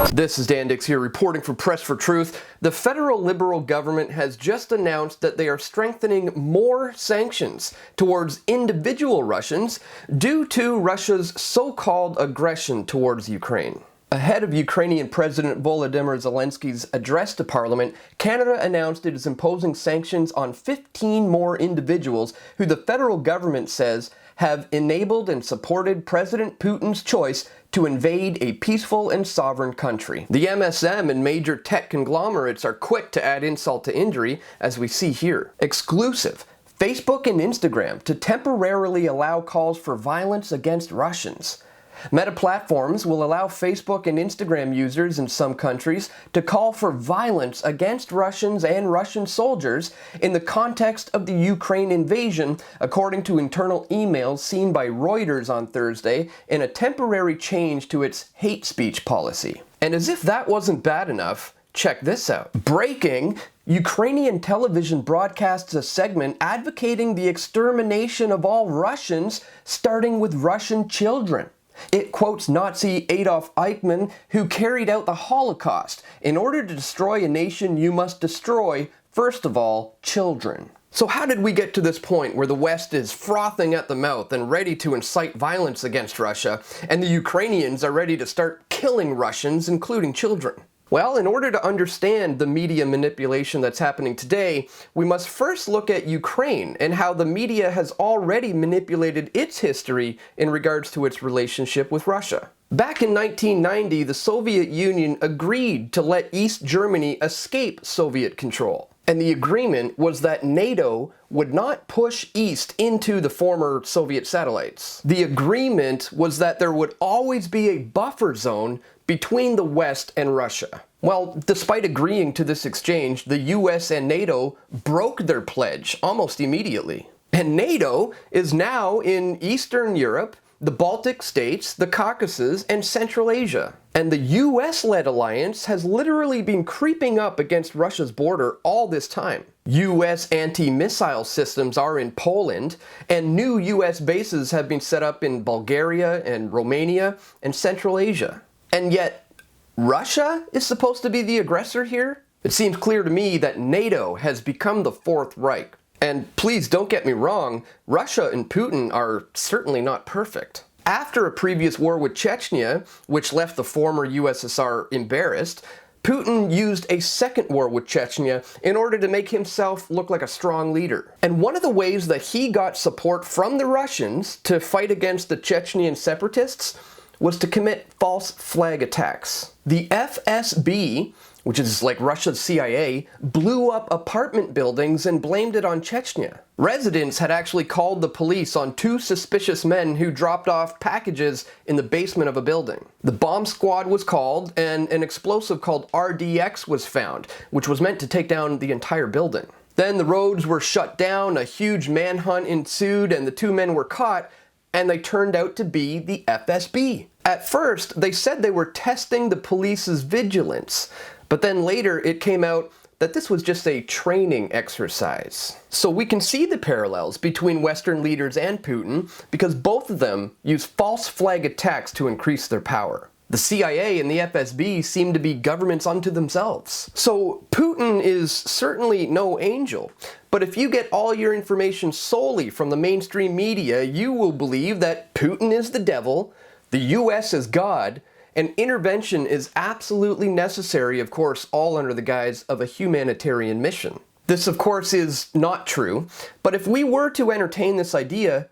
This is Dan Dicks here reporting for Press for Truth. The federal Liberal government has just announced that they are strengthening more sanctions towards individual Russians due to Russia's so-called aggression towards Ukraine. Ahead of Ukrainian President Volodymyr Zelensky's address to Parliament, Canada announced it is imposing sanctions on 15 more individuals who the federal government says have enabled and supported President Putin's choice to invade a peaceful and sovereign country. The MSM and major tech conglomerates are quick to add insult to injury, as we see here. Exclusive. Facebook and Instagram to temporarily allow calls for violence against Russians. Meta platforms will allow Facebook and Instagram users in some countries to call for violence against Russians and Russian soldiers in the context of the Ukraine invasion, according to internal emails seen by Reuters on Thursday in a temporary change to its hate speech policy. And as if that wasn't bad enough, check this out. Breaking! Ukrainian television broadcasts a segment advocating the extermination of all Russians, starting with Russian children. It quotes Nazi Adolf Eichmann, who carried out the Holocaust. In order to destroy a nation, you must destroy, first of all, children. So how did we get to this point where the West is frothing at the mouth and ready to incite violence against Russia, and the Ukrainians are ready to start killing Russians, including children? Well, in order to understand the media manipulation that's happening today, we must first look at Ukraine and how the media has already manipulated its history in regards to its relationship with Russia. Back in 1990, the Soviet Union agreed to let East Germany escape Soviet control. And the agreement was that NATO would not push east into the former Soviet satellites. The agreement was that there would always be a buffer zone between the West and Russia. Well, despite agreeing to this exchange, the US and NATO broke their pledge almost immediately. And NATO is now in Eastern Europe, the Baltic states, the Caucasus, and Central Asia. And the US-led alliance has literally been creeping up against Russia's border all this time. US anti-missile systems are in Poland, and new US bases have been set up in Bulgaria and Romania and Central Asia. And yet, Russia is supposed to be the aggressor here? It seems clear to me that NATO has become the Fourth Reich. And please don't get me wrong, Russia and Putin are certainly not perfect. After a previous war with Chechnya, which left the former USSR embarrassed, Putin used a second war with Chechnya in order to make himself look like a strong leader. And one of the ways that he got support from the Russians to fight against the Chechnyan separatists was to commit false flag attacks. The FSB, which is like Russia's CIA, blew up apartment buildings and blamed it on Chechnya. Residents had actually called the police on 2 suspicious men who dropped off packages in the basement of a building. The bomb squad was called, and an explosive called RDX was found, which was meant to take down the entire building. Then the roads were shut down, a huge manhunt ensued, and the 2 men were caught, and they turned out to be the FSB. At first, they said they were testing the police's vigilance, but then later it came out that this was just a training exercise. So we can see the parallels between Western leaders and Putin because both of them use false flag attacks to increase their power. The CIA and the FSB seem to be governments unto themselves. So Putin is certainly no angel, but if you get all your information solely from the mainstream media, you will believe that Putin is the devil, the US is God, and intervention is absolutely necessary, of course, all under the guise of a humanitarian mission. This, of course, is not true, but if we were to entertain this idea,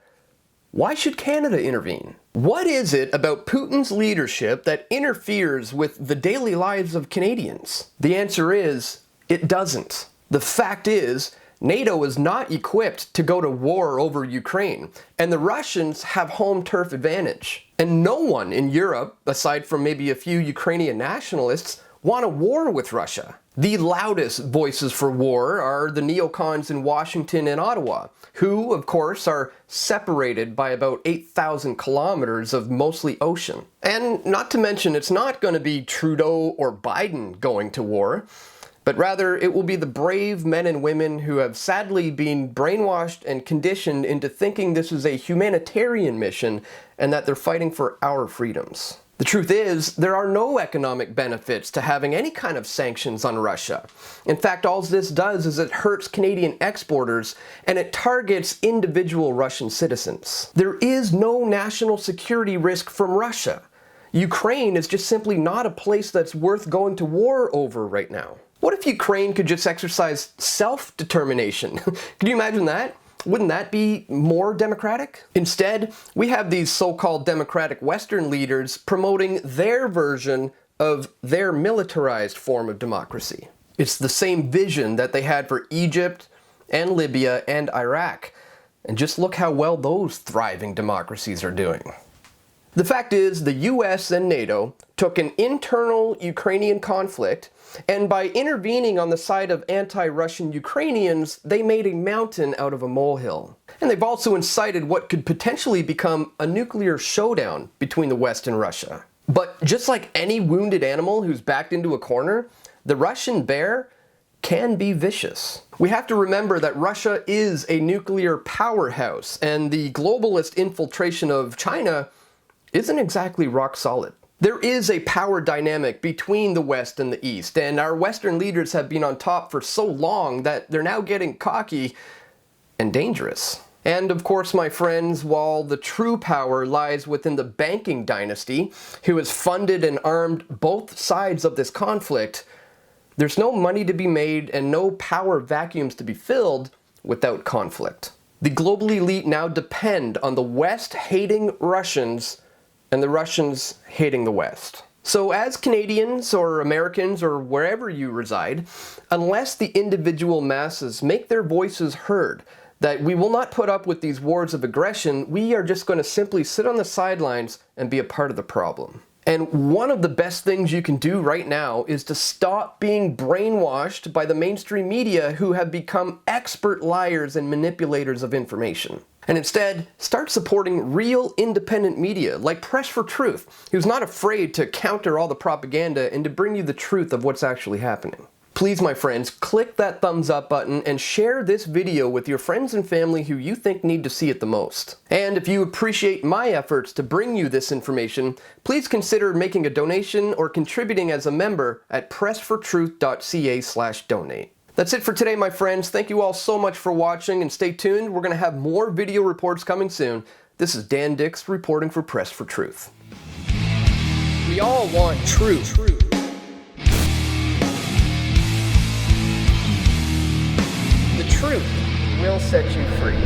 why should Canada intervene? What is it about Putin's leadership that interferes with the daily lives of Canadians? The answer is, it doesn't. The fact is, NATO is not equipped to go to war over Ukraine, and the Russians have home turf advantage. And no one in Europe, aside from maybe a few Ukrainian nationalists, want a war with Russia. The loudest voices for war are the neocons in Washington and Ottawa, who, of course, are separated by about 8,000 kilometers of mostly ocean. And not to mention, it's not going to be Trudeau or Biden going to war, but rather it will be the brave men and women who have sadly been brainwashed and conditioned into thinking this is a humanitarian mission and that they're fighting for our freedoms. The truth is, there are no economic benefits to having any kind of sanctions on Russia. In fact, all this does is it hurts Canadian exporters and it targets individual Russian citizens. There is no national security risk from Russia. Ukraine is just simply not a place that's worth going to war over right now. What if Ukraine could just exercise self-determination? Can you imagine that? Wouldn't that be more democratic? Instead, we have these so-called democratic Western leaders promoting their version of their militarized form of democracy. It's the same vision that they had for Egypt and Libya and Iraq. And just look how well those thriving democracies are doing. The fact is, the US and NATO took an internal Ukrainian conflict, and by intervening on the side of anti-Russian Ukrainians, they made a mountain out of a molehill. And they've also incited what could potentially become a nuclear showdown between the West and Russia. But just like any wounded animal who's backed into a corner, the Russian bear can be vicious. We have to remember that Russia is a nuclear powerhouse, and the globalist infiltration of China isn't exactly rock solid. There is a power dynamic between the West and the East, and our Western leaders have been on top for so long that they're now getting cocky and dangerous. And of course, my friends, while the true power lies within the banking dynasty, who has funded and armed both sides of this conflict, there's no money to be made and no power vacuums to be filled without conflict. The global elite now depend on the West hating Russians and the Russians hating the West. So as Canadians or Americans or wherever you reside, unless the individual masses make their voices heard that we will not put up with these wars of aggression, we are just going to simply sit on the sidelines and be a part of the problem. And one of the best things you can do right now is to stop being brainwashed by the mainstream media who have become expert liars and manipulators of information. And instead, start supporting real independent media like Press for Truth, who's not afraid to counter all the propaganda and to bring you the truth of what's actually happening. Please, my friends, click that thumbs up button and share this video with your friends and family who you think need to see it the most. And if you appreciate my efforts to bring you this information, please consider making a donation or contributing as a member at pressfortruth.ca/donate. That's it for today, my friends. Thank you all so much for watching, and stay tuned. We're going to have more video reports coming soon. This is Dan Dicks reporting for Press for Truth. We all want truth. The truth will set you free.